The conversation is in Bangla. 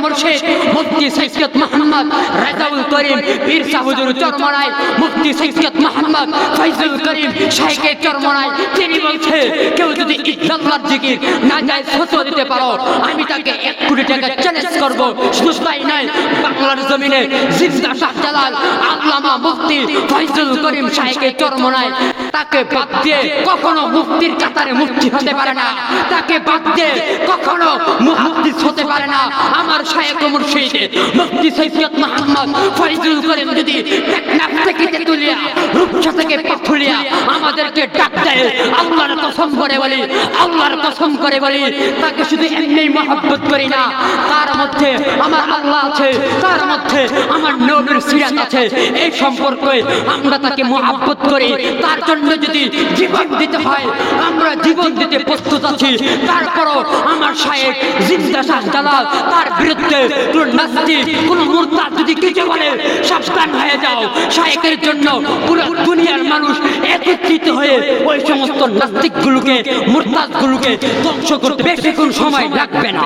মুর্শিদ মুফতি সৈয়দ মোহাম্মদ রাজাউল করিম পীর শাহ হুজুর চরমনায়, মুফতি সৈয়দ মোহাম্মদ ফয়জুল করিম শাইখে চরমনায়, তিনি বলছে কেউ যদি ইল্লাল্লাহর জিকির না যায় ফতোয়া দিতে পারো, আমি তাকে 1 কোটি টাকা চ্যালেঞ্জ করব। শুধু তাই নয়, বাংলার জমিনে জিন্দা শাহজালাল আল্লামা মুফতি ফয়জুল করিম শাইখে চরমনায়, তাকে বাদ দিয়ে কখনো মুফতির কাতারে মুফতি হতে পারে না, তাকে বাদ দিয়ে কখনো মুহাদ্দিস হতে পারে না। আমার শাইখ মুর্শিদ মুফতি সৈয়দ মোহাম্মদ ফয়জুল করিম যদি টেকনাফ থেকে তেতুলিয়া, রূপসা থেকে পাথুলিয়া আমাদেরকে ডাক দেয়, আল্লাহর কসম করে বলি, আল্লাহর কসম করে বলি, তাকে শুধু এমনি মহব্বত করি না, তার মধ্যে আমার আল্লাহ আছে, তার মধ্যে আমার নবীর সিরাত আছে, এই সম্পর্কে আমরা তাকে মহব্বত করি। তার জন্য যদি জীবন দিতে হয় আমরা জীবন দিতে প্রস্তুত আছি। তারপরও আমার শাইখ জিন্দা শাহজালাল, তার বিরুদ্ধে কোন নাস্তিক কোন মুরতাদ যদি কিছু বলে সাবধান হয়ে যাও। শাইখের জন্য পুরো দুনিয়ার মানুষ একত্রিত হয়ে ওই সমস্ত নাস্তিকগুলোকে মুরতাদগুলোকে ধ্বংস করতে বেশিক্ষণ সময় লাগবে না।